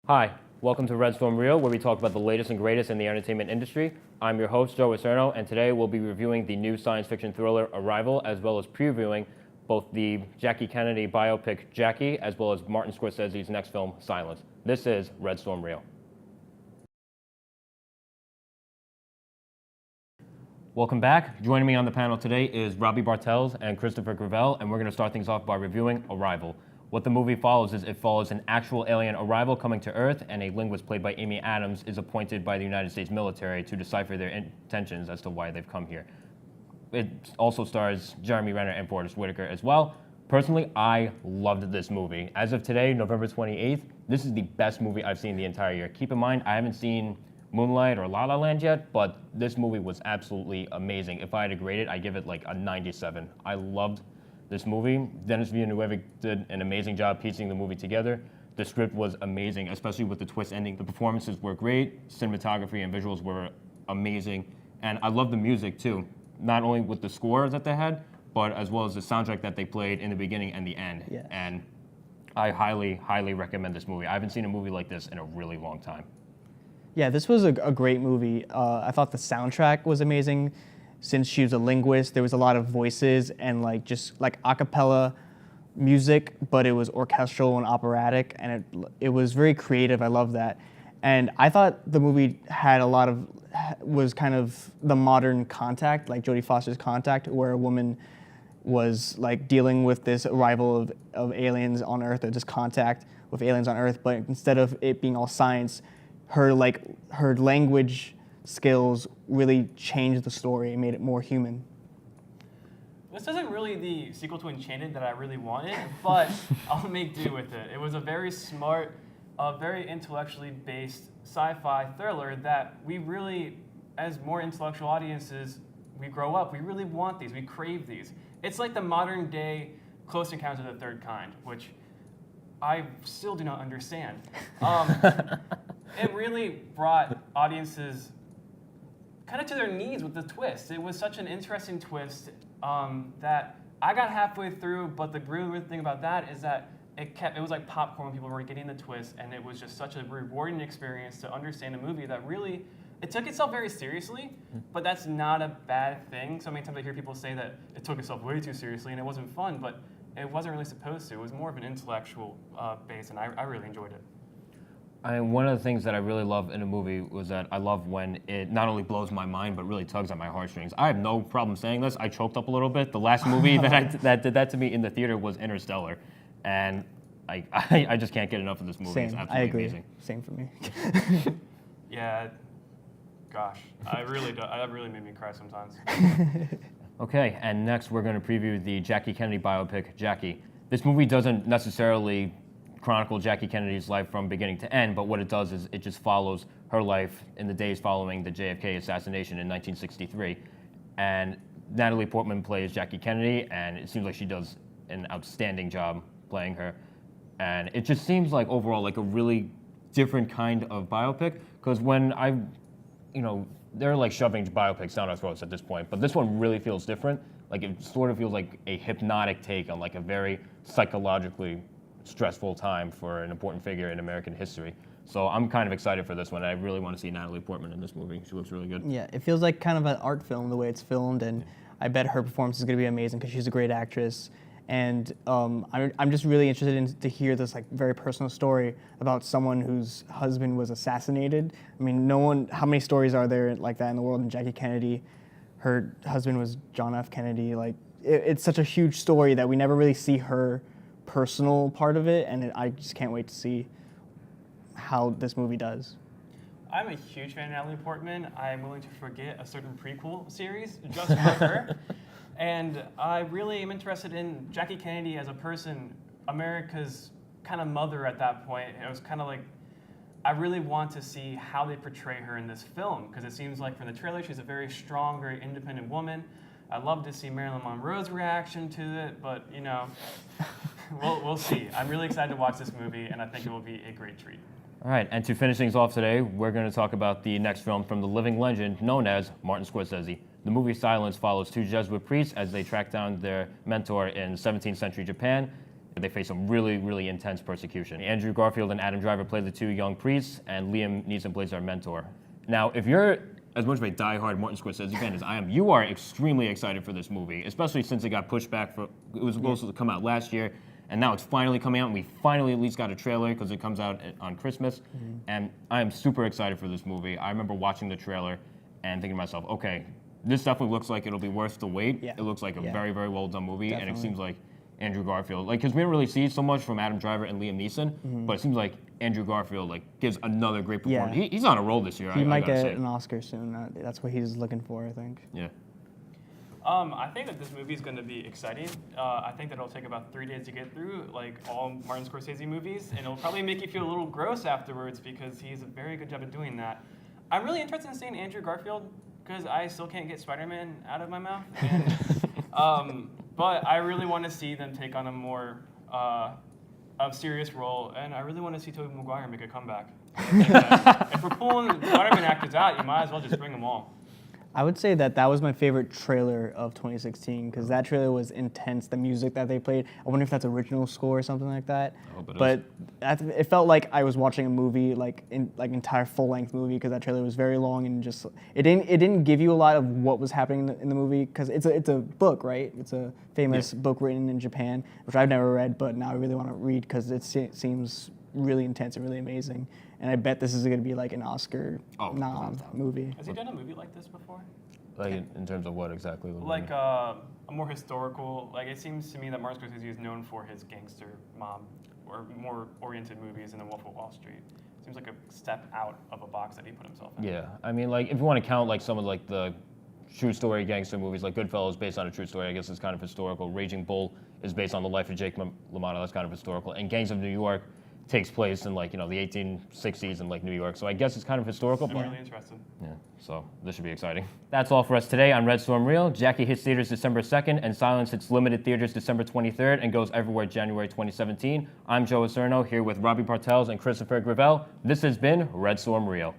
Hi, welcome to Red Storm Reel, where we talk about the latest and greatest in the entertainment industry. I'm your host, Joe Ecerno, and today we'll be reviewing the new science fiction thriller Arrival, as well as previewing both the Jackie Kennedy biopic Jackie, as well as Martin Scorsese's next film, Silence. This is Red Storm Reel. Welcome back. Joining me on the panel today is Robbie Bartels and Christopher Gravel, and we're going to start things off by reviewing Arrival. What the movie follows is it follows an actual alien arrival coming to Earth, and a linguist played by Amy Adams is appointed by the United States military to decipher their intentions as to why they've come here. It also stars Jeremy Renner and Forrest Whitaker as well. Personally, I loved this movie. As of today, November 28th, this is the best movie I've seen the entire year. Keep in mind, I haven't seen Moonlight or La La Land yet, but this movie was absolutely amazing. If I had to grade it, I'd give it like a 97. I loved this movie. Denis Villeneuve did an amazing job piecing the movie together. The script was amazing, especially with the twist ending. The performances were great, cinematography and visuals were amazing, and I love the music too. Not only with the score that they had, but as well as the soundtrack that they played in the beginning and the end. Yes. And I highly, highly recommend this movie. I haven't seen a movie like this in a really long time. Yeah, this was a great movie. I thought the soundtrack was amazing. Since she was a linguist, there was a lot of voices and just a cappella music, but it was orchestral and operatic, and it was very creative. I love that. And I thought the movie had was kind of the modern Contact, like Jodie Foster's Contact, where a woman was dealing with this arrival of aliens on Earth, or just contact with aliens on Earth, but instead of it being all science, her language skills really changed the story and made it more human. This isn't really the sequel to Enchanted that I really wanted, but I'll make do with it. It was a very smart, very intellectually based sci-fi thriller that we really, as more intellectual audiences, we grow up, we really want these, we crave these. It's like the modern day Close Encounters of the Third Kind, which I still do not understand. It really brought audiences kind of to their knees with the twist. It was such an interesting twist that I got halfway through, but the really weird thing about that is that it was like popcorn when people were getting the twist, and it was just such a rewarding experience to understand a movie that really, it took itself very seriously, but that's not a bad thing. So many times I hear people say that it took itself way too seriously and it wasn't fun, but it wasn't really supposed to. It was more of an intellectual base, and I really enjoyed it. One of the things that I really love in a movie was that I love when it not only blows my mind, but really tugs at my heartstrings. I have no problem saying this. I choked up a little bit. The last movie that did that to me in the theater was Interstellar. And I just can't get enough of this movie. Same. It's absolutely I agree. amazing. Same for me. Yeah, gosh, that really made me cry sometimes. Okay, and next we're going to preview the Jackie Kennedy biopic, Jackie. This movie doesn't necessarily chronicle Jackie Kennedy's life from beginning to end, but what it does is it just follows her life in the days following the JFK assassination in 1963. And Natalie Portman plays Jackie Kennedy, and it seems like she does an outstanding job playing her. And it just seems like overall like a really different kind of biopic, because when they're like shoving biopics down our throats at this point, but this one really feels different. Like it sort of feels like a hypnotic take on like a very psychologically stressful time for an important figure in American history. So I'm kind of excited for this one. I really want to see Natalie Portman in this movie. She looks really good. Yeah, it feels like kind of an art film the way it's filmed, and I bet her performance is going to be amazing because she's a great actress. And I'm just really interested to hear this very personal story about someone whose husband was assassinated. I mean, how many stories are there like that in the world? And Jackie Kennedy, her husband was John F. Kennedy. It's such a huge story that we never really see her personal part of it, and I just can't wait to see how this movie does. I'm a huge fan of Natalie Portman. I'm willing to forget a certain prequel series just for her. And I really am interested in Jackie Kennedy as a person, America's kind of mother at that point. It was kind of like, I really want to see how they portray her in this film, because it seems like from the trailer, she's a very strong, very independent woman. I'd love to see Marilyn Monroe's reaction to it, but we'll see. I'm really excited to watch this movie, and I think it will be a great treat. All right, and to finish things off today, we're going to talk about the next film from the living legend known as Martin Scorsese. The movie Silence follows two Jesuit priests as they track down their mentor in 17th century Japan. They face some really, really intense persecution. Andrew Garfield and Adam Driver play the two young priests, and Liam Neeson plays their mentor. Now, if you're as much of a diehard Martin Scorsese fan as I am, you are extremely excited for this movie, especially since it got pushed back. It was supposed to come out last year, and now it's finally coming out, and we finally at least got a trailer because it comes out on Christmas. And I am super excited for this movie. I remember watching the trailer and thinking to myself, okay, this definitely looks like it'll be worth the wait. Yeah. It looks like a Yeah. very, very well done movie, and it Definitely. seems like Andrew Garfield, because we didn't really see so much from Adam Driver and Liam Neeson, but it seems like Andrew Garfield gives another great performance. Yeah. He's on a roll this year. He I might gotta get say. an Oscar soon. That's what he's looking for, I think. Yeah. I think that this movie is going to be exciting. I think that it'll take about 3 days to get through, like all Martin Scorsese movies, and it'll probably make you feel a little gross afterwards because he's a very good job at doing that. I'm really interested in seeing Andrew Garfield because I still can't get Spider-Man out of my mouth. And, but I really want to see them take on a more serious role, and I really want to see Tobey Maguire make a comeback. I think that if we're pulling Spider-Man actors out, you might as well just bring them all. I would say that was my favorite trailer of 2016 because that trailer was intense. The music that they played, I wonder if that's original score or something like that. I hope it But it felt like I was watching a movie, entire full-length movie, because that trailer was very long and just it didn't give you a lot of what was happening in the movie because it's a book, right? It's a famous book written in Japan, which I've never read, but now I really want to read because it seems really intense and really amazing. And I bet this is going to be like an Oscar nom movie. Has he done a movie like this before? Like in terms of what exactly? Like a more historical, like it seems to me that Martin Scorsese is known for his gangster mob or more oriented movies in The Wolf of Wall Street. Seems like a step out of a box that he put himself in. Yeah, I mean, if you want to count some of the true story gangster movies, like Goodfellas, based on a true story, I guess it's kind of historical. Raging Bull is based on the life of Jake LaMotta, that's kind of historical. And Gangs of New York takes place in the 1860s in New York. So I guess it's kind of historical. I'm really interested. Yeah, so this should be exciting. That's all for us today on Red Storm Reel. Jackie hits theaters December 2nd, and Silence hits limited theaters December 23rd and goes everywhere January 2017. I'm Joe Acerno here with Robbie Bartels and Christopher Gravel. This has been Red Storm Reel.